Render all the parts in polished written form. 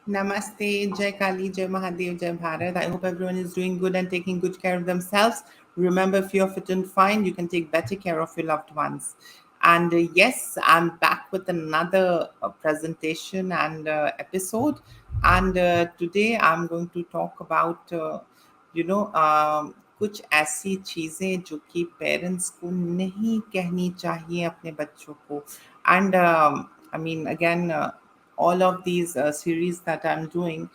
Namaste, Jai Kali, Jai Mahadev, Jai Bharat. I hope everyone is doing good and taking good care of themselves. Remember, if you're fit and fine, you can take better care of your loved ones. And yes, I'm back with another presentation and episode. And today I'm going to talk about, कुछ ऐसी चीज़ें जो कि parents को नहीं कहनी चाहिए अपने बच्चों को. And I mean, again, all of these series that I'm doing,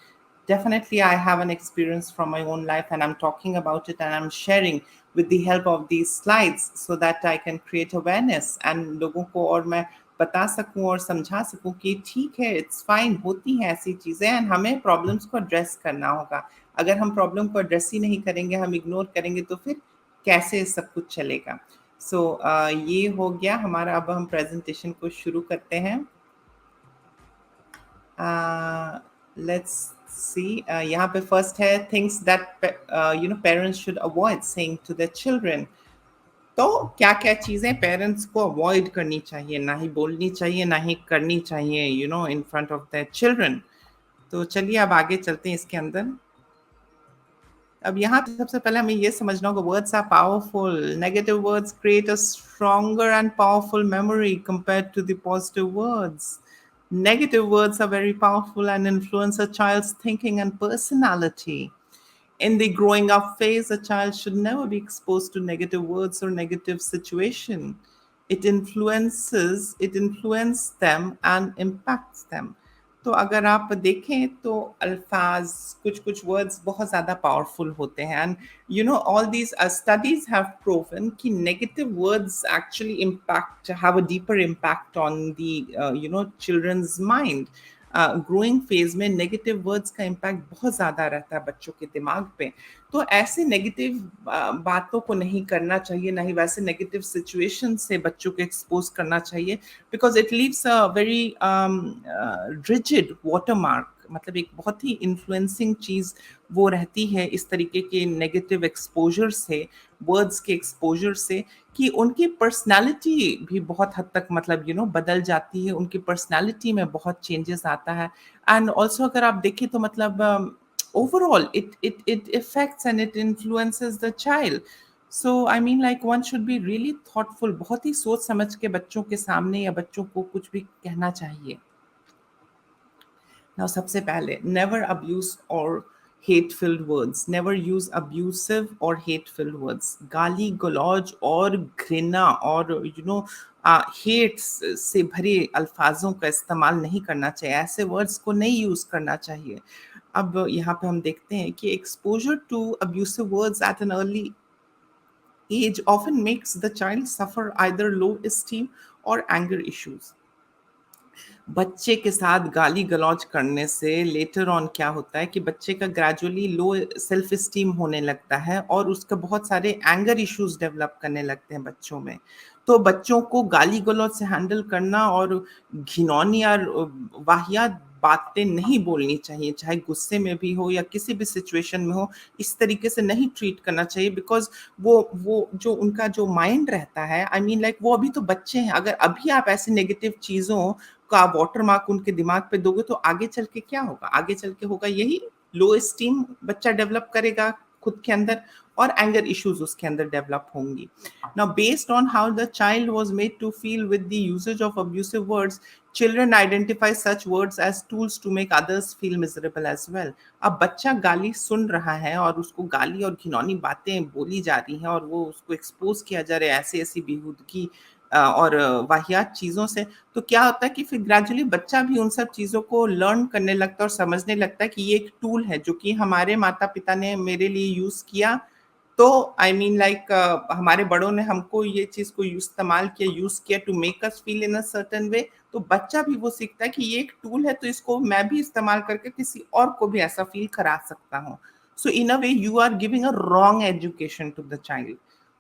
definitely I have an experience from my own life and I'm talking about it and I'm sharing with the help of these slides so that I can create awareness and लोगों को और मैं बता सकूं और समझा सकूं कि ठीक है, इट्स फाइन, होती हैं ऐसी चीज़ें एंड हमें प्रॉब्लम्स को एड्रेस करना होगा. अगर हम प्रॉब्लम को एड्रेस ही नहीं करेंगे, हम इग्नोर करेंगे तो फिर कैसे सब कुछ चलेगा. सो ये हो गया हमारा. अब हम प्रेजेंटेशन को शुरू करते हैं. Let's see. यहाँ पे फर्स्ट है things that parents should avoid saying to their children. तो क्या क्या चीज़ें पेरेंट्स को अवॉइड करनी चाहिए, ना ही बोलनी चाहिए, ना ही करनी चाहिए इन फ्रंट ऑफ देयर चिल्ड्रन. तो चलिए अब आगे चलते हैं इसके अंदर. अब यहाँ पे सबसे पहले हमें ये समझना होगा, words are powerful. Negative words create a stronger and powerful memory compared to the positive words. Negative words are very powerful and influence a child's thinking and personality. In the growing up phase, a child should never be exposed to negative words or negative situation. It influences them and impacts them. तो अगर आप देखें तो अल्फाज, कुछ कुछ words बहुत ज़्यादा पावरफुल होते हैं. And all these studies have proven कि negative words actually impact have a deeper impact on the childrens mind. Growing phase में नेगेटिव वर्ड्स का इम्पैक्ट बहुत ज़्यादा रहता है बच्चों के दिमाग पे. तो ऐसे नेगेटिव बातों को नहीं करना चाहिए, ना ही वैसे नेगेटिव सिचुएशन से बच्चों को एक्सपोज करना चाहिए, because it leaves a very rigid watermark. मतलब एक बहुत ही इन्फ्लुएंसिंग चीज़ वो रहती है इस तरीके के नेगेटिव एक्सपोजर से, वर्ड्स के एक्सपोजर से, कि उनकी पर्सनालिटी भी बहुत हद तक मतलब बदल जाती है. उनकी पर्सनालिटी में बहुत चेंजेस आता है. एंड ऑल्सो अगर आप देखें तो मतलब overall it affects and it influences the child. So I mean, like, one should be really thoughtful. बहुत ही सोच समझ के बच्चों के सामने या बच्चों को कुछ भी कहना चाहिए. Now, सबसे पहले, never abuse or hate-filled words. Never use abusive or hate-filled words. गाली गलौज और घृणा और हेट से भरे अल्फाजों का इस्तेमाल नहीं करना चाहिए. ऐसे वर्ड्स को नहीं यूज करना चाहिए. अब यहाँ पे हम देखते हैं कि exposure to abusive words at an early age often makes the child suffer either low esteem or anger issues. बच्चे के साथ गाली गलौज करने से लेटर ऑन क्या होता है कि बच्चे का ग्रेजुअली लो सेल्फ एस्टीम होने लगता है और उसका बहुत सारे एंगर इश्यूज डेवलप करने लगते हैं बच्चों में. तो बच्चों को गाली गलौज से हैंडल करना और घिनौनी और वाहियात बातें नहीं बोलनी चाहिए, चाहे गुस्से में भी हो या किसी भी सिचुएशन में हो. इस तरीके से नहीं ट्रीट करना चाहिए, बिकॉज वो जो उनका जो माइंड रहता है, आई मीन लाइक, वो अभी तो बच्चे हैं. अगर अभी आप ऐसी नेगेटिव चीज़ों का वाटर मार्क उनके दिमाग पे दोगे तो आगे चल के क्या होगा? आगे चल के होगा यही, लो एस्टीम बच्चा डेवलप करेगा खुद के अंदर और एंगर इश्यूज उसके अंदर डेवलप होंगी. Now based on how the child was made to feel with the usage of abusive words, children identify such words as tools to make others feel miserable as well. अब बच्चा गाली सुन रहा है और उसको गाली और घिनौनी बातें बोली जा रही हैं और वो उसको एक्सपोज किया जा रहा है ऐसी ऐसी बेहूदगी और वाहियात चीज़ों से. तो क्या होता है कि फिर ग्रेजुअली बच्चा भी उन सब चीज़ों को लर्न करने लगता है और समझने लगता है कि ये एक टूल है जो कि हमारे माता पिता ने मेरे लिए यूज़ किया. तो आई मीन लाइक, हमारे बड़ों ने हमको ये चीज़ को इस्तेमाल किया, यूज़ किया to make us feel in a certain way. तो बच्चा भी वो सीखता है कि ये एक टूल है, तो इसको मैं भी इस्तेमाल करके किसी और को भी ऐसा फील करा सकता हूँ. So in a way you are giving a wrong education to the child.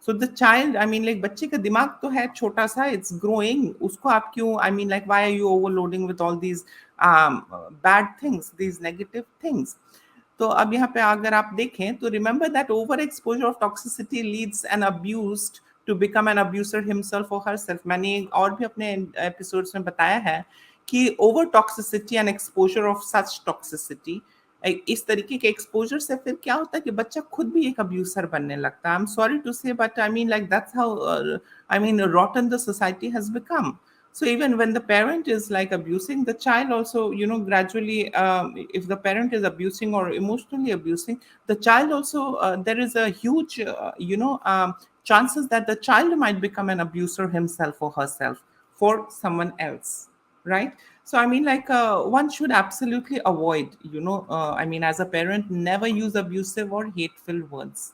So the child, I mean like, बच्चे का दिमाग तो है छोटा सा, इट्स ग्रोइंग. उसको आप क्यों, I mean like, why are you overloading with all these bad things, these negative things. तो अब यहाँ पे अगर आप देखें तो remember that over exposure of toxicity leads an abused to become an abuser himself और हरसेल्फ. मैंने और भी अपने एपिसोड्स में बताया है कि over toxicity and exposure of such toxicity, इस तरीके के एक्सपोजर से फिर क्या होता है कि बच्चा खुद भी एक अब्यूसर बनने लगता है. आई एम सॉरी टू से but I mean like that's how I mean rotten the society has become. So even when the parent is like abusing, the child also, you know, gradually, if the parent is abusing or emotionally abusing the child also, there is a huge chances that the child might become an abuser himself or herself for someone else, right? So I mean like one should absolutely avoid, I mean as a parent, never use abusive or hateful words.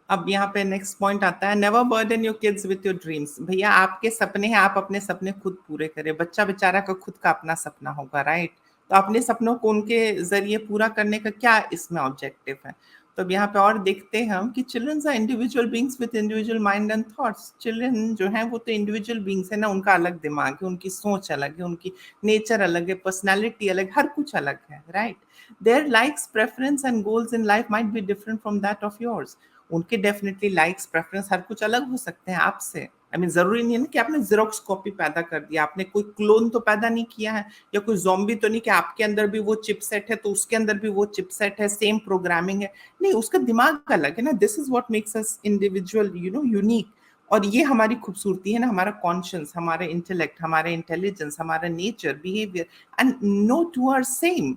अब यहाँ पे next point आता है, never burden your kids with your dreams. भैया आपके सपने हैं, आप अपने सपने खुद पूरे करें. बच्चा बेचारा का खुद का अपना सपना होगा, राइट? तो अपने सपनों को उनके जरिए पूरा करने का क्या इसमें ऑब्जेक्टिव है? तो अब यहाँ पे और देखते हैं हम कि childrens are individual beings with individual mind and thoughts. Children जो है वो तो इंडिविजुअल बींग्स है ना, उनका अलग दिमाग है, उनकी सोच अलग है, उनकी नेचर अलग है, पर्सनैलिटी अलग, हर कुछ अलग है, right? Their likes, preference and goals in life might be different from that of yours. उनके डेफिनेटली लाइक्स, प्रेफरेंस, हर कुछ अलग हो सकते हैं आपसे. आई मीन जरूरी नहीं है ना कि आपने जेरोक्स कॉपी पैदा कर दिया, आपने कोई क्लोन तो पैदा नहीं किया है, या कोई ज़ॉम्बी तो नहीं कि आपके अंदर भी वो चिपसेट है तो उसके अंदर भी वो चिपसेट है, सेम प्रोग्रामिंग है. नहीं, उसका दिमाग अलग है ना. This is what makes us individual, unique. और ये हमारी खूबसूरती है ना, हमारा कॉन्शियस, हमारा इंटेलेक्ट, हमारा इंटेलिजेंस, हमारा nature, behaviour, and no two are same.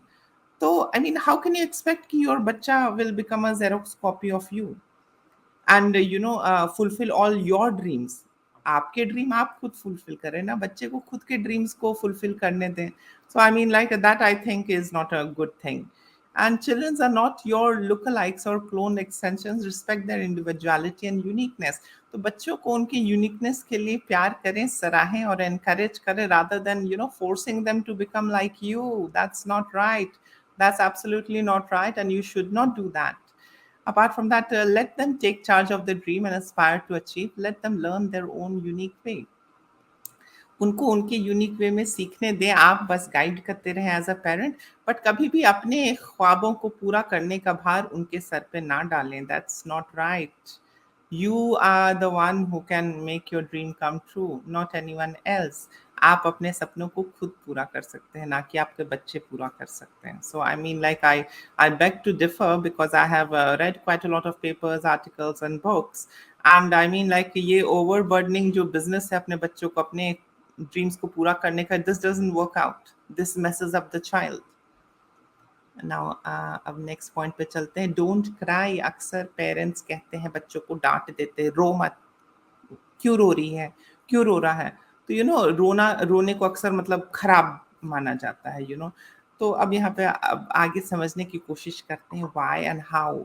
तो I mean how can you expect कि योर बच्चा will become a xerox copy of you and fulfil all your dreams? आपके ड्रीम आप खुद फुलफिल करें ना, बच्चे को खुद के ड्रीम्स को फुलफिल करने दें. So I mean like that I think is not a good thing. And childrens are not your lookalikes or clone extensions. Respect their individuality and uniqueness. तो बच्चों को उनकी यूनिकनेस के लिए प्यार करें, सराहें और एनकरेज करें, rather than forcing them to become like you. That's not right. That's absolutely not right, and you should not do that. Apart from that, let them take charge of the dream and aspire to achieve. Let them learn their own unique way. उनको उनके unique way में सीखने दें, आप बस guide करते रहें as a parent. But कभी भी अपने ख्वाबों को पूरा करने का भार उनके सर पे ना डालें. That's not right. You are the one who can make your dream come true, not anyone else. आप अपने सपनों को खुद पूरा कर सकते हैं, ना कि आपके बच्चे पूरा कर सकते हैं. So I mean like I beg to differ because I have read quite a lot of papers, articles and books. And I mean like ये overburdening जो business है अपने बच्चों को अपने ड्रीम्स को पूरा करने का, this doesn't work out. This messes up the child. Now अब नेक्स्ट पॉइंट पे चलते हैं. Don't cry. अक्सर पेरेंट्स कहते हैं, बच्चों को डांट देते हैं, रो मत. क्यों रो रही है, क्यों रो रहा है? तो रोना, रोने को अक्सर मतलब खराब माना जाता है. तो अब यहाँ पे अब आगे समझने की कोशिश करते हैं why and how.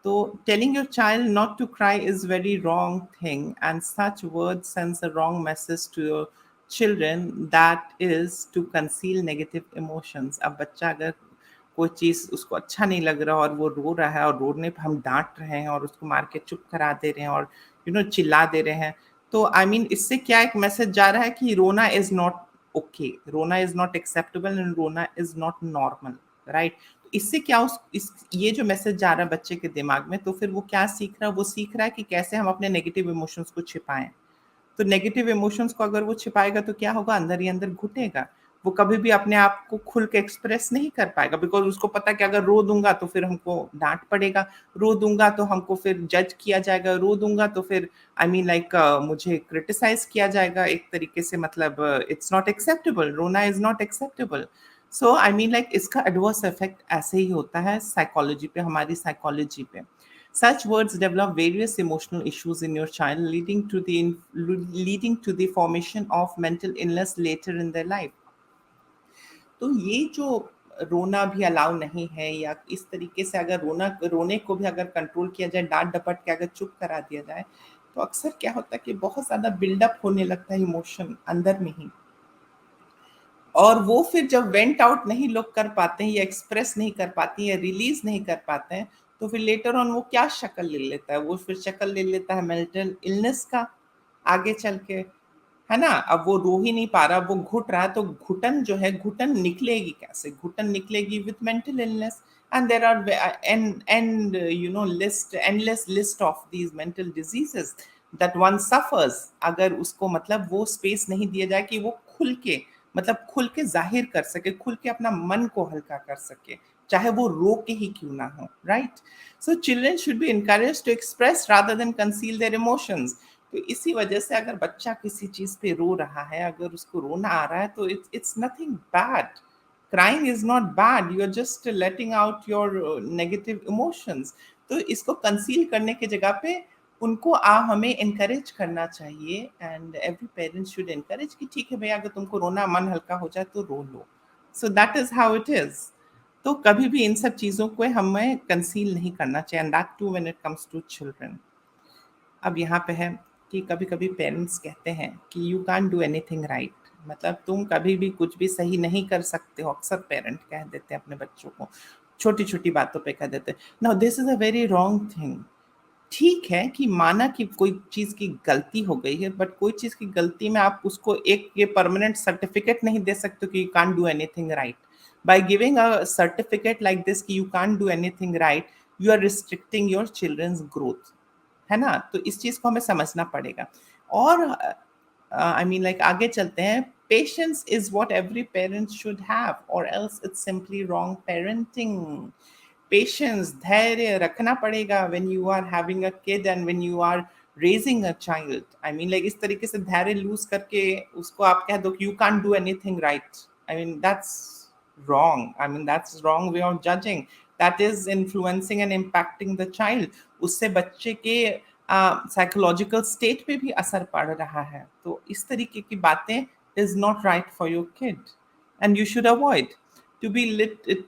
So telling your child not to cry is very wrong thing, and such words sends a wrong message to your children, that is to conceal negative emotions. अब बच्चा अगर कोई चीज़ उसको अच्छा नहीं लग रहा और वो रो रहा है और रोने पे हम डांट रहे हैं और उसको मार के चुप करा दे रहे हैं और चिल्ला दे रहे हैं, तो आई मीन इससे क्या एक मैसेज जा रहा है कि रोना इज नॉट ओके, रोना इज नॉट एक्सेप्टेबल एंड रोना इज नॉट नॉर्मल, राइट? इससे क्या ये जो मैसेज जा रहा है बच्चे के दिमाग में, तो फिर वो क्या सीख रहा है? वो सीख रहा है कि कैसे हम अपने नेगेटिव इमोशंस को छिपाएं. तो नेगेटिव इमोशंस को अगर वो छिपाएगा तो क्या होगा? अंदर ही अंदर घुटेगा. वो कभी भी अपने आप को खुल के एक्सप्रेस नहीं कर पाएगा, बिकॉज उसको पता है कि अगर रो दूंगा तो फिर हमको डांट पड़ेगा, रो दूंगा तो हमको फिर जज किया जाएगा, रो दूंगा तो फिर आई मीन लाइक मुझे क्रिटिसाइज किया जाएगा एक तरीके से. मतलब इट्स नॉट एक्सेप्टेबल, रोना is not acceptable. So I mean like इसका एडवर्स इफेक्ट ऐसे ही होता है साइकोलॉजी पे, हमारी साइकोलॉजी पे. Such words develop various emotional issues in your child, leading to the formation of mental illness later in their life. तो ये जो रोना भी अलाउ नहीं है, या इस तरीके से अगर रोने को भी अगर कंट्रोल किया जाए, डांट डपट के अगर चुप करा दिया जाए, तो अक्सर क्या होता है कि बहुत ज़्यादा बिल्डअप होने लगता है इमोशन अंदर में ही, और वो फिर जब वेंट आउट नहीं लोग कर पाते हैं, या एक्सप्रेस नहीं कर पाते हैं, या रिलीज नहीं कर पाते हैं, तो फिर लेटर ऑन वो क्या शक्ल ले लेता है? वो फिर शक्ल ले लेता है मेंटल इलनेस का आगे चल के, है ना? अब वो रो ही नहीं पा रहा, वो घुट रहा है, तो घुटन जो है, घुटन निकलेगी कैसे? घुटन निकलेगी with mental illness. And there are end list, endless list of these mental diseases that one suffers, अगर उसको मतलब वो स्पेस नहीं दिया जाए कि वो खुल के, मतलब खुल के जाहिर कर सके, खुल के अपना मन को हल्का कर सके, चाहे वो रो के ही क्यों ना हो, right? So children should be encourage to express rather than conceal their emotions. तो इसी वजह से अगर बच्चा किसी चीज पे रो रहा है, अगर उसको रोना आ रहा है, तो it's nothing bad. Crying is not bad, you are just letting out your negative emotions. तो इसको कंसील करने की जगह पे उनको हमें encourage करना चाहिए, and every parent should encourage कि ठीक है भैया, अगर तुमको रोना, मन हल्का हो जाए तो रो लो। So that is how it is. तो कभी भी इन सब चीज़ों को हमें कंसील नहीं करना चाहिए, and that too when it comes to children. अब यहाँ पे है कि कभी कभी पेरेंट्स कहते हैं कि you can't do anything right, मतलब तुम कभी भी कुछ भी सही नहीं कर सकते हो। अक्सर पेरेंट कह देते हैं अपने बच्चों को, छोटी छोटी बातों पे कह देते हैं। Now this is a very wrong thing. ठीक है कि माना कि कोई चीज की गलती हो गई है, बट कोई चीज की गलती में आप उसको एक ये परमानेंट सर्टिफिकेट नहीं दे सकते कि you can't do anything right. By giving a certificate like this कि you can't do anything right, you are restricting your childrens growth, है ना? तो इस चीज को हमें समझना पड़ेगा। और आई मीन लाइक आगे चलते हैं। Patience is what every parent should have, और else it's simply wrong parenting. Patience, धैर्य रखना पड़ेगा when you are having a kid and when you are raising a child. I mean like इस तरीके से धैर्य लूज करके उसको आप कह दो कि you can't do anything right, I mean that's wrong. I mean, that's wrong way of judging. That is influencing and impacting the child. उससे बच्चे के साइकोलॉजिकल स्टेट पे भी असर पड़ रहा है। तो इस तरीके की बातें is not right for your kid, and you should avoid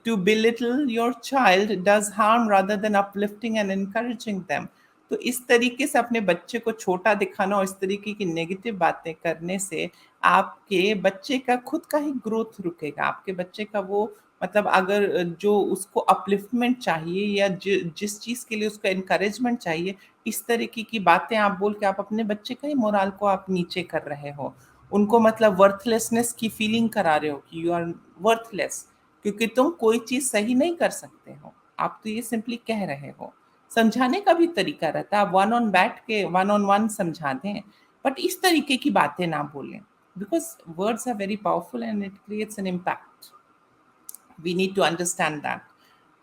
to belittle your child does harm rather than uplifting and encouraging them. तो इस तरीके से अपने बच्चे को छोटा दिखाना और इस तरीके की नेगेटिव बातें करने से आपके बच्चे का खुद का ही ग्रोथ रुकेगा। आपके बच्चे का वो, मतलब अगर जो उसको अपलिफ्टमेंट चाहिए या जिस चीज़ के लिए उसको एनकरेजमेंट चाहिए, इस तरीके की बातें आप बोल के आप अपने बच्चे का ही मोराल को आप नीचे कर रहे हो। उनको मतलब वर्थलेसनेस की फीलिंग करा रहे हो कि यू आर वर्थलेस, क्योंकि तुम कोई चीज़ सही नहीं कर सकते हो। आप तो ये सिंपली कह रहे हो। समझाने का भी तरीका रहता है, आप वन ऑन बैठ के वन ऑन वन समझा दें, बट इस तरीके की बातें ना बोलें, because words are very powerful and it creates an impact. We need to understand that.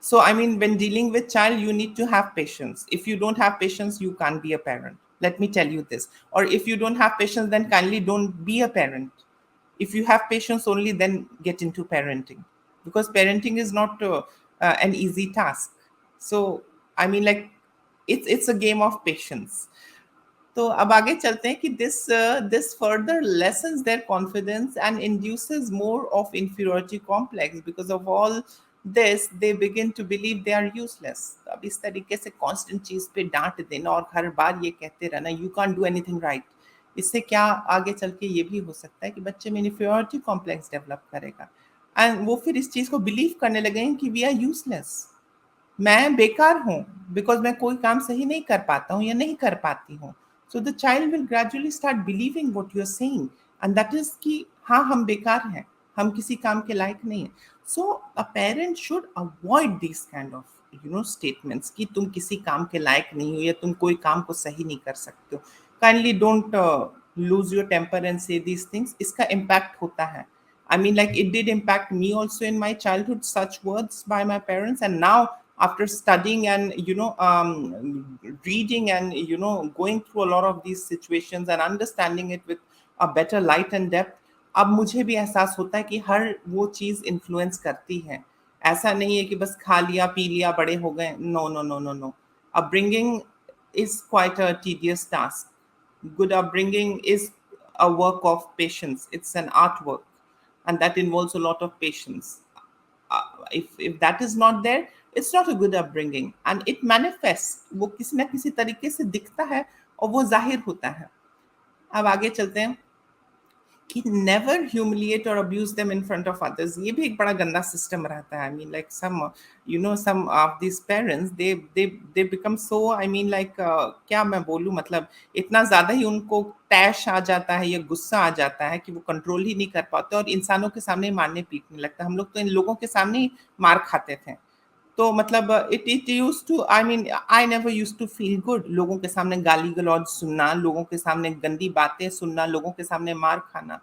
So I mean, when dealing with child, you need to have patience. If you don't have patience, you can't be a parent, let me tell you this. Or if you don't have patience, then kindly don't be a parent. If you have patience only, then get into parenting, because parenting is not an easy task. So I mean, like, it's a game of patience. तो अब आगे चलते हैं कि this further lessons their confidence and induces more of inferiority complex. Because of all this they begin to believe they are useless. तो अब इस तरीके से कांस्टेंट चीज पे डांट देना और हर बार ये कहते रहना you can't do anything right, इससे क्या आगे चल के ये भी हो सकता है कि बच्चे में इंफीरियरिटी कॉम्प्लेक्स डेवलप करेगा, एंड वो फिर इस चीज को बिलीव करने लगेंगे कि वी आर यूजलेस, मैं बेकार हूँ, बिकॉज मैं कोई काम सही नहीं कर पाता हूँ या नहीं कर पाती हूँ। So the child will gradually start believing what you are saying, and that is कि हाँ, हम बेकार हैं, हम किसी काम के लायक नहीं है। So a parent should avoid this kind of statements कि तुम किसी काम के लायक नहीं हो या तुम कोई काम को सही नहीं कर सकते हो। Kindly don't lose your temper and say these things. इसका इम्पैक्ट होता है। I mean, like, it did impact me also in my childhood, such words by my parents. And now, after studying and, reading and, going through a lot of these situations and understanding it with a better light and depth, अब मुझे भी एहसास होता है कि हर वो चीज़ influence करती है। ऐसा नहीं है कि बस खा लिया, पी लिया, बड़े हो गए। No, no, no, no, no. Upbringing is quite a tedious task. Good upbringing is a work of patience. It's an artwork, and that involves a lot of patience. If that is not there, it's not a good upbringing, and it manifests. वो किसी ना किसी तरीके से दिखता है और वो जाहिर होता है। अब आगे चलते हैं कि नेवर ह्यूमिलिएट और abuse them in front of others. ये भी एक बड़ा गंदा सिस्टम रहता है। I mean like some of this parents they become so, I mean like, क्या मैं बोलूँ, मतलब इतना ज़्यादा ही उनको टैश आ जाता है या गुस्सा आ जाता है कि वो कंट्रोल ही नहीं कर पाते और इंसानों के सामने मारने पीटने लगता है। हम लोग तो इन लोगों के सामने ही मार खाते थे। तो मतलब it used to, I mean, I never used to feel good. लोगों के सामने गाली गलौज सुनना, लोगों के सामने गंदी बातें सुनना, लोगों के सामने मार खाना,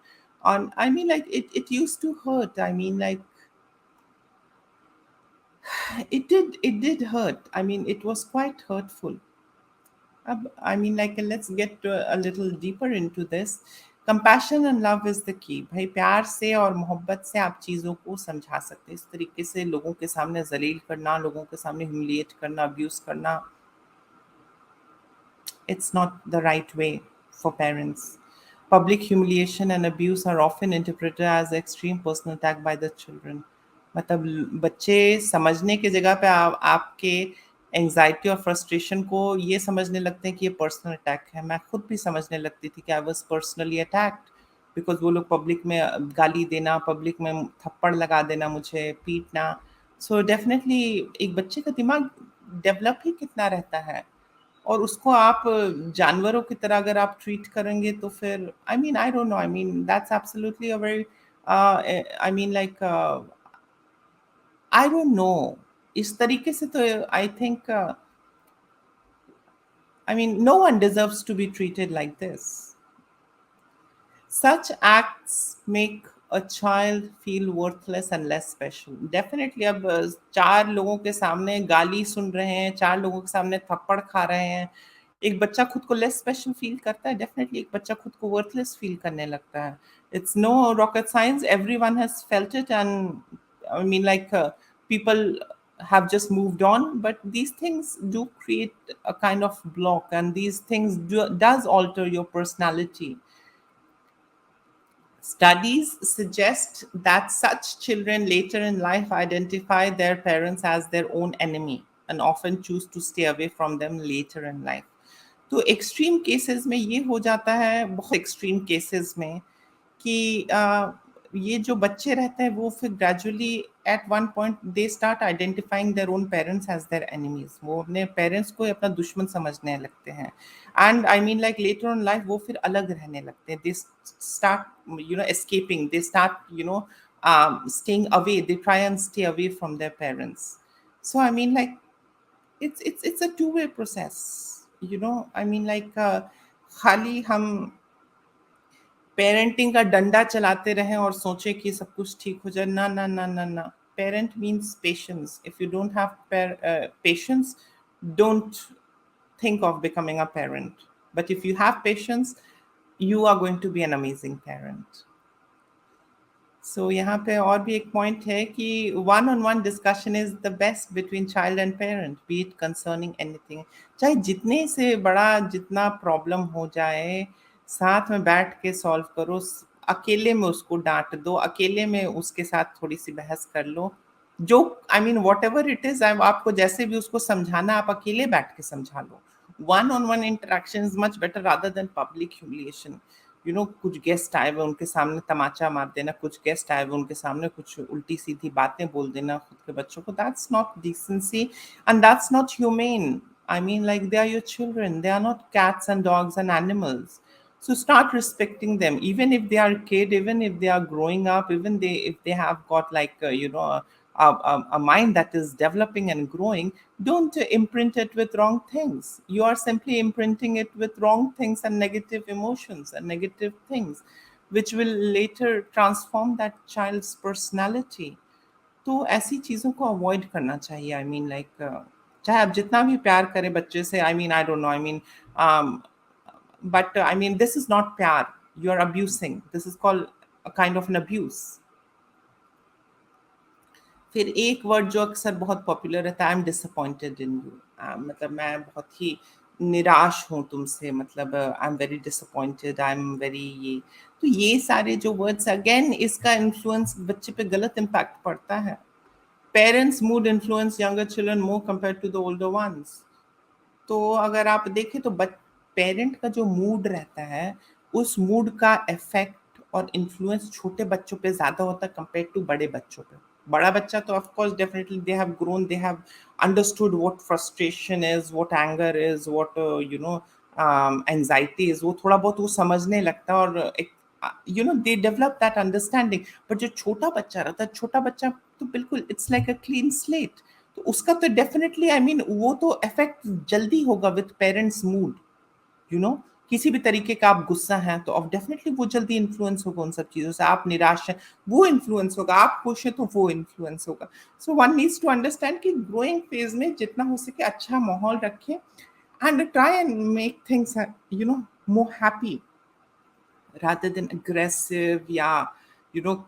on, I mean, like it used to hurt. I mean, like it did hurt. I mean, it was quite hurtful. I mean, like, let's get a little deeper into this. Compassion and love is the key. भाई प्यार से और मोहब्बत से आप चीज़ों को समझा सकते हैं। इस तरीके से लोगों के सामने जलील करना, लोगों के सामने ह्यूमिलिएट करना, अब्यूज करना, it's not the right way for parents. Public humiliation and abuse are often interpreted as extreme personal attack by the children. मतलब बच्चे समझने की जगह पे आपके एंजाइटी और फ्रस्ट्रेशन को ये समझने लगते हैं कि ये पर्सनल अटैक है। मैं खुद भी समझने लगती थी कि I was personally attacked, because वो लोग पब्लिक में गाली देना, पब्लिक में थप्पड़ लगा देना, मुझे पीटना। सो डेफिनेटली एक बच्चे का दिमाग डेवलप ही कितना रहता है, और उसको आप जानवरों की तरह अगर आप ट्रीट करेंगे तो फिर I mean I don't know, I mean that's absolutely a very I mean like I don't know. इस तरीके से तो I think I mean no one deserves to be treated like this. Such acts make a child feel worthless and less special. Definitely अब चार लोगों के सामने गाली सुन रहे हैं, चार लोगों के सामने थप्पड़ खा रहे हैं, एक बच्चा खुद को लेस स्पेशल फील करता है। डेफिनेटली एक बच्चा खुद को वर्थलेस फील करने लगता है। It's no rocket science, everyone has felt it, and I mean like people have just moved on, but these things do create a kind of block, and these things does alter your personality. Studies suggest that such children later in life identify their parents as their own enemy and often choose to stay away from them later in life. तो extreme cases में ये हो जाता है, बहुत extreme cases में, कि ये जो बच्चे रहते हैं वो फिर gradually at one point they start identifying their own parents as their enemies. वो अपने पेरेंट्स को अपना दुश्मन समझने लगते हैं, and I mean like later on life वो फिर अलग रहने लगते हैं। They start escaping, they start staying away, they try and stay away from their parents. So I mean like it's a two-way process, I mean like खाली हम parenting का डंडा चलाते रहें और सोचें कि सब कुछ ठीक हो जाए, ना ना ना ना ना। Parent means patience. If you don't have patience, don't think of becoming a parent. But if you have patience, you are going to be an amazing parent. सो यहाँ पे और भी एक पॉइंट है कि one on one discussion is the best between child and parent, B it concerning anything. चाहे जितने से बड़ा जितना प्रॉब्लम हो जाए, साथ में बैठ के सॉल्व करो। अकेले में उसको डांट दो, अकेले में उसके साथ थोड़ी सी बहस कर लो, जो I mean what ever it is, आपको जैसे भी उसको समझाना, आप अकेले बैठ के समझा लो। One on one interaction is much better rather than public humiliation. कुछ गेस्ट आए हुए उनके सामने तमाचा मार देना, कुछ गेस्ट आए हुए उनके सामने कुछ उल्टी सीधी बातें बोल देना खुद के बच्चों को, that's not decency and that's not humane. I mean, like, they are your children. They are not cats and dogs and animals. So start respecting them, even if they are a kid, even if they are growing up, even if they have got like a mind that is developing and growing. Don't imprint it with wrong things. You are simply imprinting it with wrong things and negative emotions and negative things, which will later transform that child's personality. तो ऐसी चीज़ों को avoid करना चाहिए। आई mean like चाहे आप जितना भी प्यार करें बच्चे से, I mean I don't know, I mean but I mean this is not प्यार, you are abusing, this is called a kind of an abuse. फिर एक वर्ड जो अक्सर बहुत पॉपुलर रहता है, I am disappointed in you. मतलब मैं बहुत ही निराश हूँ तुमसे, मतलब I am very disappointed, I am very ये। तो ये सारे जो वर्ड्स, अगेन इसका इन्फ्लुएंस बच्चे पे गलत इम्पैक्ट पड़ता है। Parents mood influence younger children more compare to the older ones. तो अगर आप देखें तो पेरेंट का जो मूड रहता है, उस मूड का इफेक्ट और इन्फ्लुएंस छोटे बच्चों पे ज्यादा होता है कंपेयर टू बड़े बच्चों पे। बड़ा बच्चा तो of course definitely they have grown, they have understood what frustration is, what anger is, what anxiety is. वो थोड़ा बहुत वो समझने लगता है, और एक they develop that understanding. But जो छोटा बच्चा रहता है, छोटा बच्चा तो बिल्कुल it's like a clean slate. तो उसका तो डेफिनेटली आई मीन वो तो इफेक्ट जल्दी होगा with parents mood, you know किसी भी तरीके का आप गुस्सा हैं तो अब डेफिनेटली वो जल्दी इन्फ्लुएंस होगा उन सब चीज़ों से। आप निराश हैं, वो इन्फ्लुएंस होगा। आप खुश हैं तो वो इन्फ्लुएंस होगा। So one needs to understand कि ग्रोइंग फेज में जितना हो सके अच्छा माहौल रखें and try and make things more happy rather than aggressive, yeah,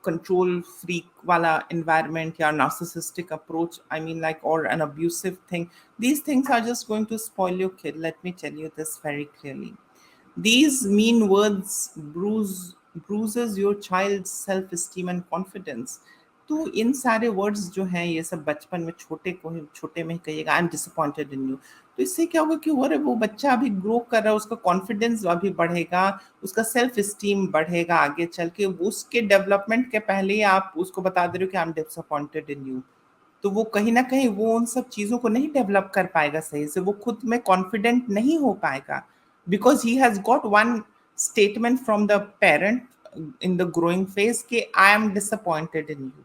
control freak wala environment, yeah, narcissistic approach, I mean, like, or an abusive thing. These things are just going to spoil your kid. Let me tell you this very clearly. These mean words bruises your child's self-esteem and confidence. तो इन सारे words जो हैं ये सब बचपन में छोटे में कहिएगा आई एम डिसअपॉइंटेड इन यू, तो इससे क्या होगा कि वो बच्चा अभी ग्रो कर रहा है, उसका कॉन्फिडेंस अभी बढ़ेगा, उसका सेल्फ स्टीम बढ़ेगा आगे चल के। वो उसके डेवलपमेंट के पहले ही आप उसको बता दे रहे हो कि I am disappointed in you, तो वो कहीं ना कहीं वो उन सब चीज़ों को नहीं डेवलप कर पाएगा सही से, वो खुद में कॉन्फिडेंट नहीं हो पाएगा because he has got one statement from the parent in the growing phase कि I am disappointed in you.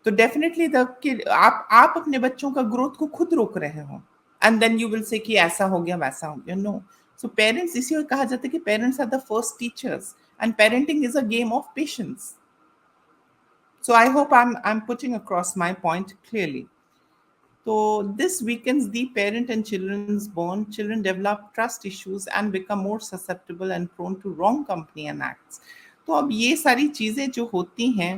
तो डेफिनेटली द कि आप अपने बच्चों का ग्रोथ को खुद रोक रहे हो and then you will say कि ऐसा हो गया वैसा हो गया। नो, सो पेरेंट्स, इसी को कहा जाता है कि parents are the first teachers and parenting is a game of patience. So I hope I'm putting across my point clearly. So this weakens the parent and children's bond. Children develop trust issues and become more susceptible and prone to wrong company and acts. तो अब ये सारी चीजें जो होती हैं,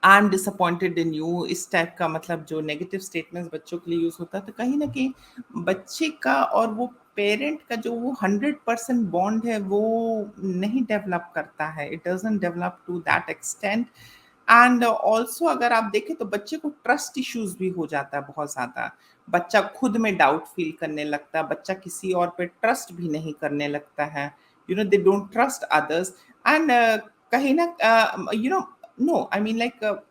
आई am disappointed in you, इस type का मतलब जो नेगेटिव स्टेटमेंट्स बच्चों के लिए यूज होता है, तो कहीं ना कहीं बच्चे का और वो पेरेंट का जो वो 100% बॉन्ड है वो नहीं डेवलप करता है। It doesn't develop to that extent. And also अगर आप देखें तो बच्चे को ट्रस्ट इश्यूज भी हो जाता है बहुत ज्यादा। बच्चा खुद में डाउट फील करने लगता है, बच्चा किसी और पे ट्रस्ट भी नहीं करने लगता है, they don't trust others. And कहीं ना नो आई मीन लाइक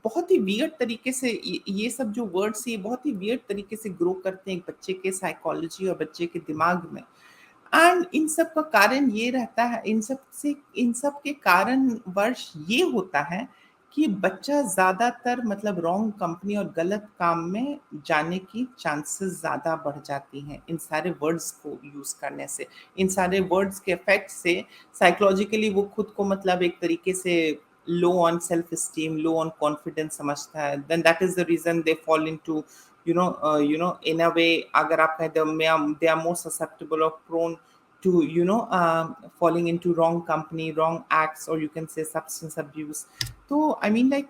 बहुत ही वियर्ड तरीके से ये सब जो वर्ड्स ये बहुत ही वियर्ड तरीके से ग्रो करते हैं एक बच्चे के साइकोलॉजी और बच्चे के दिमाग में। एंड इन सब का कारण ये रहता है, इन सब के कारण वर्ष ये होता है कि बच्चा ज्यादातर मतलब रॉन्ग कंपनी और गलत काम में जाने की चांसेस ज्यादा बढ़ जाती हैं इन सारे वर्ड्स को यूज करने से, इन सारे वर्ड्स के इफेक्ट से। साइकोलॉजिकली वो खुद को मतलब एक तरीके से low on self esteem, low on confidence समझता है। Then that is the reason they fall into in a way, agar aap kahe they are more susceptible or prone to falling into wrong company, wrong acts, or you can say substance abuse. So I mean like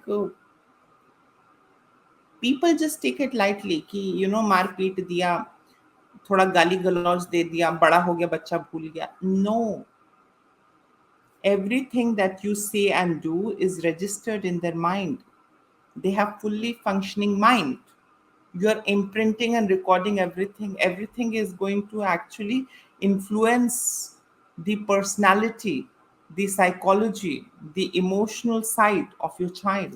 people just take it lightly कि मार पीट दिया, थोड़ा गाली गलौज दे दिया, बड़ा हो गया बच्चा भूल गया। No, everything that you say and do is registered in their mind. They have fully functioning mind. You're imprinting and recording everything is going to actually influence the personality, the psychology, the emotional side of your child.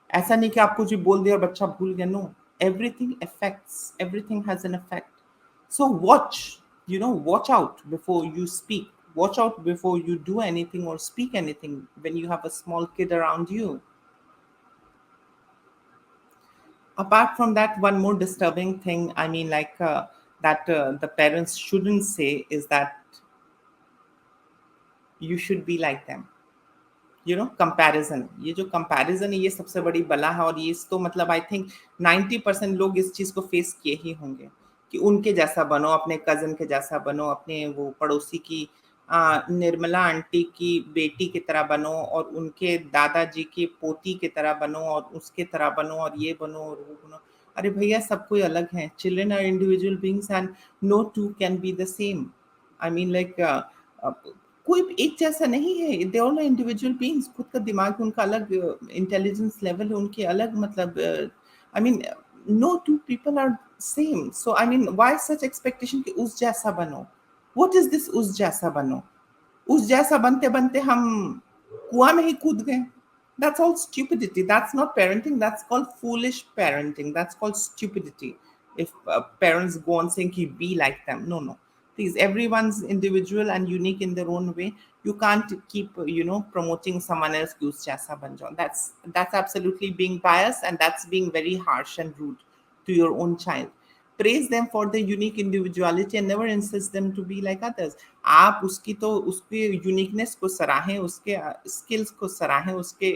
ऐसा नहीं कि आपको जो बोल दिया और बच्चा भूल गया। No, everything has an effect. So watch out before you speak, watch out before you do anything or speak anything when you have a small kid around you. Apart from that, one more disturbing thing, I mean like that the parents shouldn't say is that you should be like them. Comparison, ये जो comparison है ये सबसे बड़ी बला है। और ये तो मतलब आई थिंक 90% लोग इस चीज को फेस किए ही होंगे कि उनके जैसा बनो, अपने कजन के जैसा बनो, अपने वो पड़ोसी की निर्मला आंटी की बेटी की तरह बनो, और उनके दादाजी की पोती की तरह बनो, और उसके तरह बनो, और ये बनो और वो बनो। अरे भैया, सब कोई अलग है। Children are individual beings and no two can be the same. I mean like कोई एक जैसा नहीं है। They all are individual beings. खुद का दिमाग, उनका अलग इंटेलिजेंस लेवल है, उनके अलग मतलब I mean no two people are same. So I mean why such expectation कि उस जैसा बनो। व्हाट इज दिस उस जैसा बनो? उस जैसा बनते बनते हम कुआं में ही कूद गए। That's all stupidity. That's not parenting. That's called foolish parenting. That's called stupidity. If parents go on saying ki be like them, no, no. Please, everyone's individual and unique in their own way. You can't keep promoting someone else ki us jaisa ban jao. That's absolutely being biased, and that's being very harsh and rude to your own child. praise them for their unique individuality and never insist them to be like others. आप उसकी तो उसके uniqueness को सराहें, उसके skills को सराहें, उसके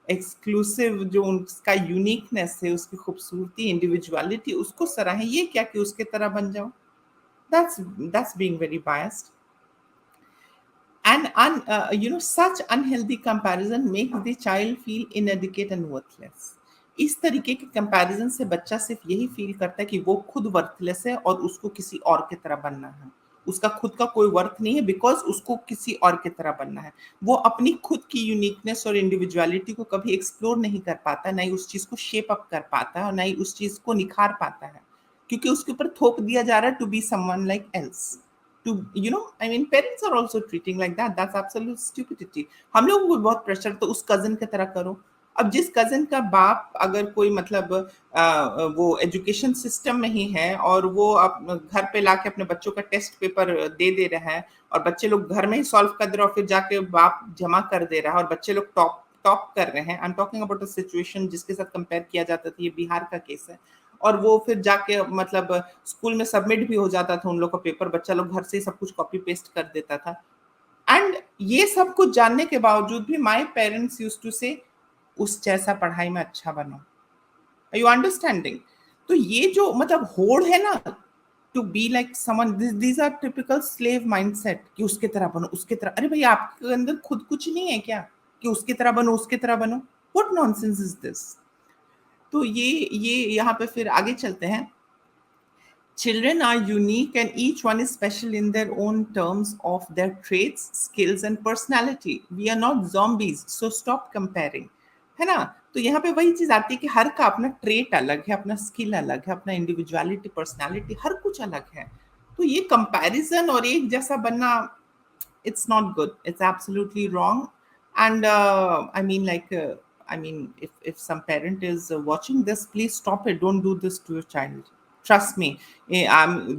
exclusive जो उसका यूनिकनेस है, उसकी खूबसूरती, इंडिविजुअलिटी, उसको सराहें। ये क्या कि उसके तरह बन जाओ? That's being very biased. And such unhealthy comparison makes the child feel inadequate and worthless. इस तरीके के कंपैरिजन से बच्चा सिर्फ यही फील करता है कि वो खुद वर्थलेस है और उसको किसी और की तरह बनना है। उसका खुद का कोई वर्थ नहीं है बिकॉज उसको किसी और की तरह बनना है। वो अपनी खुद की यूनिकनेस और इंडिविजुअलिटी को कभी एक्सप्लोर नहीं कर पाता, ना ही उस चीज को शेप अप कर पाता है और ना ही उस चीज को निखार पाता है, क्योंकि उसके ऊपर थोप दिया जा रहा है to be someone like else. To I mean parents are also treating like that. That's absolute stupidity. हम लोगों को बहुत प्रेशर, तो उस कजन की तरह करो। अब जिस कजन का बाप अगर कोई मतलब वो एजुकेशन सिस्टम में ही है और वो घर पे लाके अपने बच्चों का टेस्ट पेपर दे रहा है और बच्चे लोग घर में ही सॉल्व कर दे रहे और फिर जाके बाप जमा कर दे रहा है और बच्चे लोग टॉप टॉप कर रहे हैं। I am talking about a situation जिसके साथ कंपेयर किया जाता था, ये बिहार का केस है। और वो फिर जाके मतलब स्कूल में सबमिट भी हो जाता था उन लोग का पेपर, बच्चा लोग घर से ही सब कुछ कॉपी पेस्ट कर देता था। एंड ये सब कुछ जानने के बावजूद भी माय पेरेंट्स यूज्ड टू से उस जैसा पढ़ाई में अच्छा बनो। Are you understanding? तो ये जो मतलब होड़ है ना, to be like someone, these are typical slave mindset कि उसके तरह बनो, उसके तरह। अरे भाई आपके अंदर खुद कुछ नहीं है क्या कि उसके तरह बनो, उसके तरह बनो? What nonsense is this? तो ये यहाँ पे फिर आगे चलते हैं। Children are unique and each one is special in their own terms of their traits, skills and personality. We are not zombies, so stop comparing. है ना? तो यहाँ पे वही चीज आती है कि हर का अपना ट्रेट अलग है, अपना स्किल अलग है, अपना इंडिविजुअलिटी, पर्सनालिटी, हर कुछ अलग है। तो ये कंपैरिजन और एक जैसा बनना, it's not good, it's absolutely wrong. And I mean like I mean if some parent is watching this, please stop it, don't do this to your child. Trust me,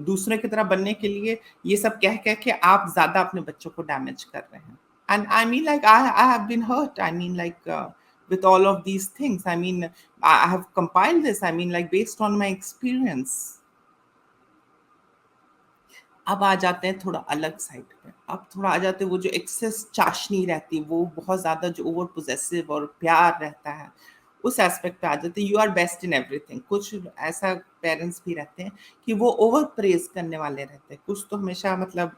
दूसरे की तरह बनने के लिए ये सब कह कह के आप ज्यादा अपने बच्चों को डैमेज कर रहे हैं। And I mean like I have been hurt, I mean like with all of these things. I mean, I have compiled this, I mean like based on my experience. अब आ जाते हैं थोड़ा अलग साइड पे। अब थोड़ा आ जाते हैं वो जो एक्सेस चाशनी रहती है, वो बहुत ज़्यादा जो ओवर पोजेसिव और प्यार रहता है, उस एस्पेक्ट पे आ जाते हैं। You are best in everything. कुछ ऐसा पेरेंट्स भी रहते हैं कि वो ओवर प्रेज करने वाले रहते हैं। कुछ तो हमेशा मतलब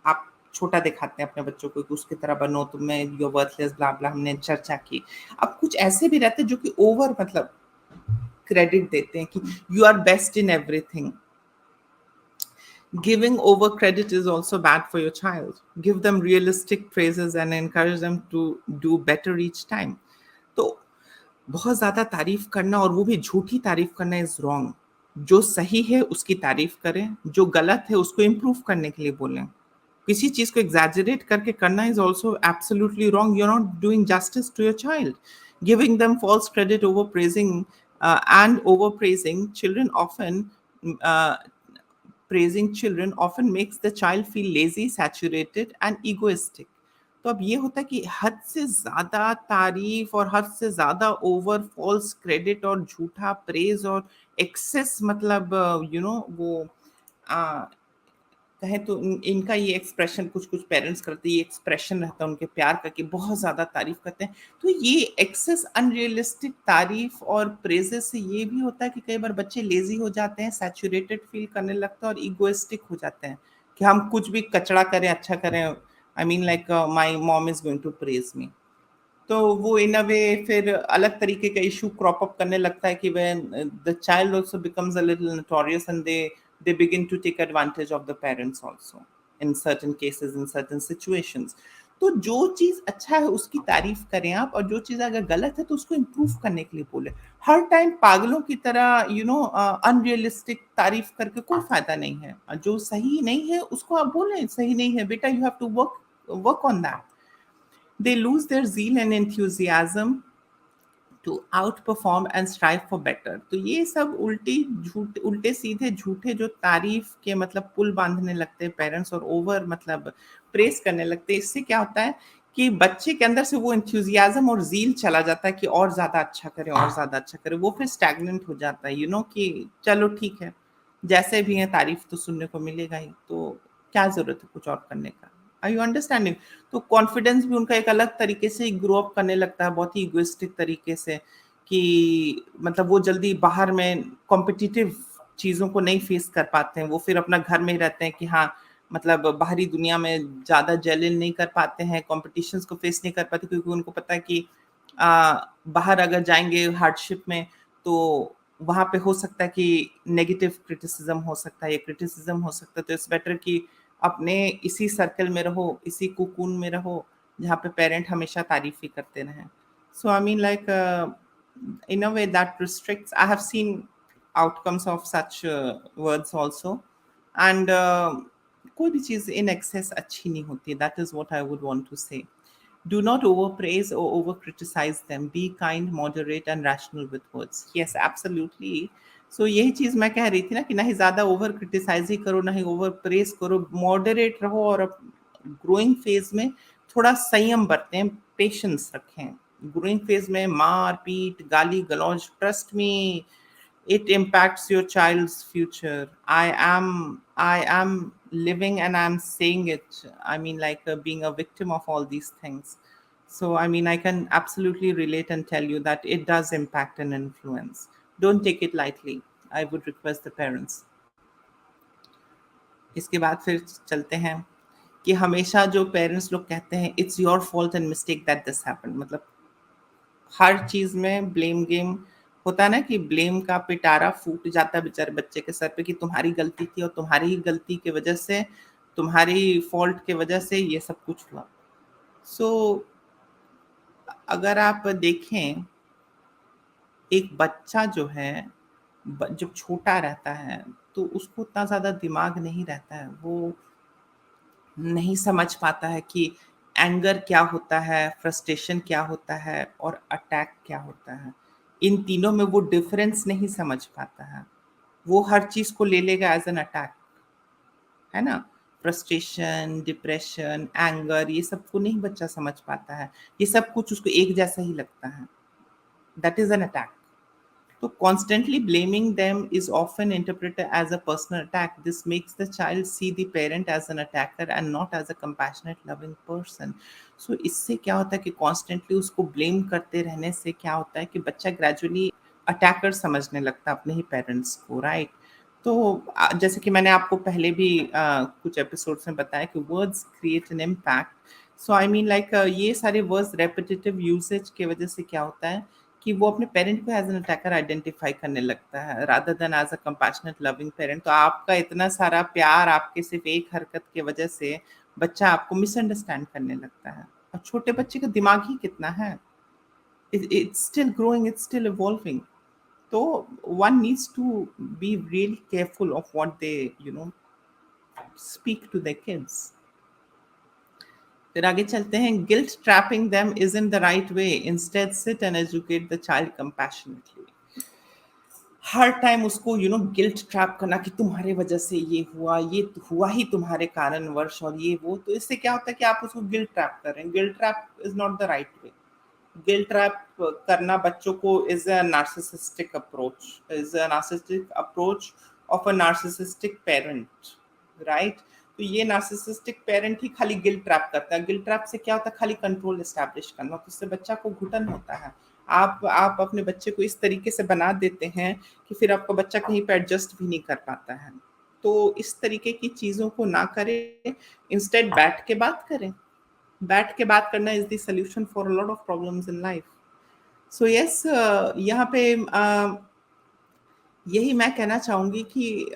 आप छोटा दिखाते हैं अपने बच्चों को कि उसकी तरह बनो, तुम्हें यू वर्थलेस ब्ला ब्ला, हमने चर्चा की। अब कुछ ऐसे भी रहते हैं जो कि ओवर मतलब क्रेडिट देते हैं कि you are best in everything. Giving over credit is also bad for your child. Give them realistic praises and encourage them to do better each time. तो बहुत ज़्यादा तारीफ करना और वो भी झूठी तारीफ करना इज रॉन्ग। जो सही है उसकी तारीफ करें, जो गलत है उसको इम्प्रूव करने के लिए बोलें। किसी चीज को एग्जैजरेट करके करना is also absolutely wrong. You are not doing justice to your child. Giving them false credit, over praising and over praising children often uh, praising children often makes the child feel lazy, saturated and egoistic. तो अब ये होता है कि हद से ज्यादा तारीफ और हद से ज्यादा ओवर फॉल्स क्रेडिट और झूठा प्रेज और एक्सेस मतलब वो कहें तो इनका ये एक्सप्रेशन कुछ कुछ पेरेंट्स करते हैं, ये एक्सप्रेशन रहता है उनके प्यार का कि बहुत ज्यादा तारीफ करते हैं। तो ये एक्सेस अनरियलिस्टिक तारीफ और प्रेजेस से ये भी होता है कि कई बार बच्चे लेजी हो जाते हैं, सैचुरेटेड फील करने लगते हैं और इगोइस्टिक हो जाते हैं कि हम कुछ भी कचड़ा करें, अच्छा करें। I mean like my mom is going to praise me. तो वो इन अ वे फिर अलग तरीके का इशू क्रॉप अप करने लगता है कि when the child also becomes a little notorious and they begin to take advantage of the parents also in certain cases, in certain situations. तो जो चीज अच्छा है उसकी तारीफ करें आप, और जो चीज अगर गलत है तो उसको इम्प्रूव करने के लिए बोले। हर टाइम पागलों की तरह अनरियलिस्टिक तारीफ करके कोई फायदा नहीं है। जो सही नहीं है उसको आप बोलें सही नहीं है बेटा, you have to work on that. They lose their zeal and enthusiasm to outperform and strive for better. तो ये सब उल्टे सीधे झूठे जो तारीफ के मतलब पुल बांधने लगते हैं पेरेंट्स और ओवर मतलब प्रेस करने लगते हैं। इससे क्या होता है कि बच्चे के अंदर से वो एंथुजियाज्म और जील चला जाता है कि और ज्यादा अच्छा करे, और ज्यादा अच्छा करे। वो फिर स्टैग्नेंट हो जाता है कि चलो ठीक है, जैसे भी हैं तारीफ तो सुनने को मिलेगा ही, तो क्या जरूरत है कुछ और करने का। Are you understanding? तो कॉन्फिडेंस भी उनका एक अलग तरीके से ग्रो अप करने लगता है, बहुत ही इगोइस्टिक तरीके से, कि मतलब वो जल्दी बाहर में कॉम्पिटिटिव चीजों को नहीं फेस कर पाते हैं, वो फिर अपना घर में ही रहते हैं कि हाँ, मतलब बाहरी दुनिया में ज्यादा जेलिन नहीं कर पाते हैं, कॉम्पिटिशन्स को फेस नहीं कर पाते, क्योंकि उनको पता है कि बाहर अगर जाएंगे हार्डशिप में तो वहां पे हो सकता है कि नेगेटिव क्रिटिसिज्म हो सकता है, या क्रिटिसिज्म हो सकता है, तो इट्स बेटर कि अपने इसी सर्कल में रहो, इसी कुकून में रहो, जहाँ पे पेरेंट हमेशा तारीफ ही करते रहें। So I mean like in a way that restricts. I have seen outcomes of such words also, and कोई भी चीज in excess अच्छी नहीं होती, that is what I would want to say. Do not overpraise or over criticize them. Be kind, moderate, and rational with words. Yes, absolutely. So यही चीज मैं कह रही थी ना, कि ना ही ज्यादा ओवर क्रिटिसाइज ही करो, ना ही ओवर प्रेस करो, मॉडरेट रहो, और ग्रोइंग फेज में थोड़ा संयम बरतें, पेशेंस रखें। ग्रोइंग फेज में मार पीट गाली गलौज, trust me, it impacts your child's future. I am living and I'm saying it. I mean, like being a victim of all these things. So I mean, I can absolutely relate and tell you that it does impact and influence. Don't take it lightly. I would request the parents. इसके बाद फिर चलते हैं कि हमेशा जो parents लोग कहते हैं it's your fault and mistake that this happened, मतलब हर चीज में ब्लेम गेम होता है ना, कि ब्लेम का पिटारा फूट जाता है बेचारे बच्चे के सर पे, कि तुम्हारी गलती थी और तुम्हारी ही गलती की वजह से, तुम्हारी फॉल्ट की वजह से ये सब कुछ हुआ। सो अगर आप देखें, एक बच्चा जो है जब छोटा रहता है तो उसको उतना ज्यादा दिमाग नहीं रहता है, वो नहीं समझ पाता है कि एंगर क्या होता है, फ्रस्ट्रेशन क्या होता है, और अटैक क्या होता है। इन तीनों में वो डिफरेंस नहीं समझ पाता है, वो हर चीज को ले लेगा एज एन अटैक, है ना। फ्रस्ट्रेशन, डिप्रेशन, एंगर, ये सब को नहीं बच्चा समझ पाता है, ये सब कुछ उसको एक जैसा ही लगता है, that is an attack. So constantly blaming them is often interpreted as a personal attack. This makes the child see the parent as an attacker and not as a compassionate, loving person. So इससे क्या होता है कि constantly उसको blame करते रहने से क्या होता है कि बच्चा gradually attacker समझने लगता है अपने ही parents को, right? तो जैसे कि मैंने आपको पहले भी कुछ एपिसोड्स में बताया कि words create an impact. So I mean like ये सारे वर्ड्स रेपिटेटिव यूसेज की वजह से क्या होता है कि वो अपने पेरेंट को एज एन अटैकर आइडेंटिफाई करने लगता है rather than as a compassionate loving parent. तो आपका इतना सारा प्यार आपके सिर्फ एक हरकत की वजह से बच्चा आपको मिसअंडरस्टैंड करने लगता है। और छोटे बच्चे का दिमाग ही कितना है, it's still growing, it's still evolving. तो one needs to be really careful of what they speak to their kids. फिर आगे चलते हैं, guilt trapping them isn't the right way. Instead sit and educate the child compassionately. Her time उसको guilt trap करना कि तुम्हारे वजह से ये हुआ, ये हुआ ही तुम्हारे कारण वर्ष, और ये वो, तो इससे क्या होता है कि आप उसको गिल्ट ट्रैप कर रहे हैं। Guilt trap is not the right way. Guilt trap करना बच्चों को is a narcissistic approach, is a narcissistic approach of a narcissistic parent, right. तो ये नार्सिसिस्टिक पेरेंट ही खाली गिल्ट ट्रैप करता है। गिल्ट ट्रैप से क्या होता है, खाली कंट्रोल एस्टैब्लिश करना, तो इससे बच्चा को घुटन होता है। आप अपने बच्चे को इस तरीके से बना देते हैं कि फिर आपका बच्चा कहीं पे एडजस्ट भी नहीं कर पाता है। तो इस तरीके की चीजों को ना करें, इंस्टेड बैठ के बात करें। बैठ के बात करना is the solution for a lot of problems in life. So yes, यहाँ पे यही मैं कहना चाहूंगी कि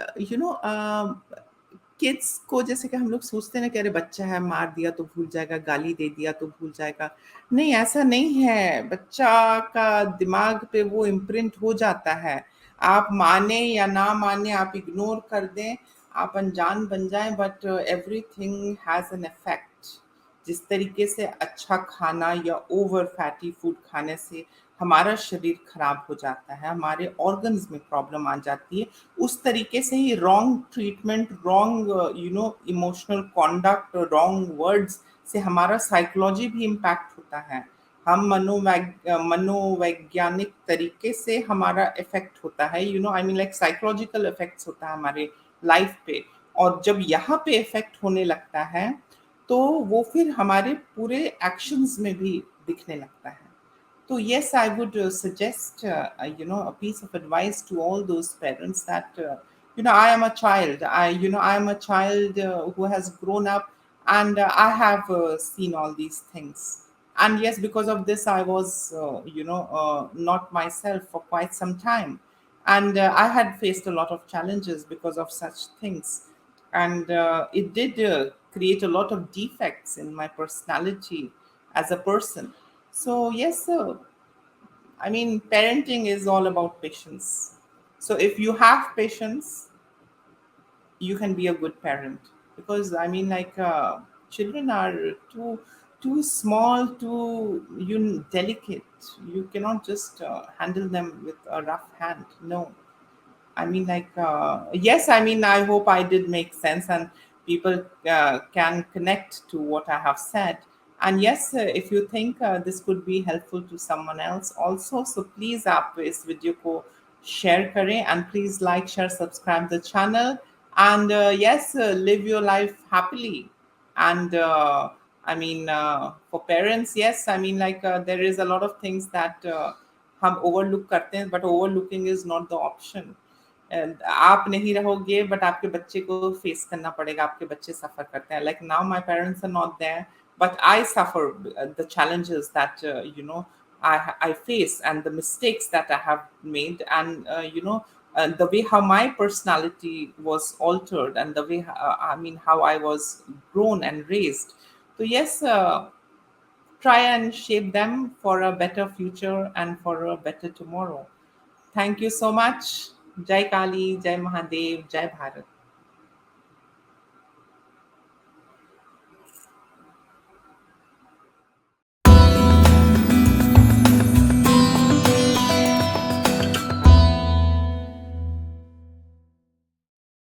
किड्स को, जैसे कि हम लोग सोचते हैं ना कि अरे बच्चा है, मार दिया तो भूल जाएगा, गाली दे दिया तो भूल जाएगा। नहीं, ऐसा नहीं है। बच्चा का दिमाग पे वो इम्प्रिंट हो जाता है। आप माने या ना माने, आप इग्नोर कर दें, आप अनजान बन जाएं, but everything has an effect. जिस तरीके से अच्छा खाना या ओवर फैटी फूड खाने से हमारा शरीर खराब हो जाता है, हमारे ऑर्गन्स में प्रॉब्लम आ जाती है, उस तरीके से ही wrong treatment, wrong emotional conduct, wrong words से हमारा साइकोलॉजी भी इम्पैक्ट होता है, हम मनोवैज्ञानिक तरीके से हमारा इफेक्ट होता है, you know, I mean like psychological effects होता है हमारे लाइफ पे। और जब यहाँ पे इफेक्ट होने लगता है तो वो फिर हमारे पूरे एक्शंस में भी दिखने लगता है। So yes, I would suggest, a piece of advice to all those parents that, I am a child. I am a child who has grown up, and I have seen all these things. And yes, because of this, I was, not myself for quite some time, and I had faced a lot of challenges because of such things, and it did create a lot of defects in my personality as a person. So yes, I mean, parenting is all about patience. So if you have patience, you can be a good parent. Because I mean, like, children are too small, too delicate. You cannot just handle them with a rough hand. No, I mean, like, yes, I mean, I hope I did make sense and people can connect to what I have said. And yes, if you think this could be helpful to someone else also, so please आप इस video को share करें, and please like, share, subscribe the channel, and yes, live your life happily. And I mean, for parents, yes, I mean, like, there is a lot of things that हम overlook करते हैं, but overlooking is not the option. आप नहीं रहोगे but आपके बच्चे को face करना पड़ेगा, आपके बच्चे सफर करते हैं, like now my parents are not there but I suffer the challenges that I face, and the mistakes that I have made, and the way how my personality was altered, and the way I mean how I was grown and raised. So yes, try and shape them for a better future and for a better tomorrow. Thank you so much. Jai Kali, Jai Mahadev, Jai Bharat.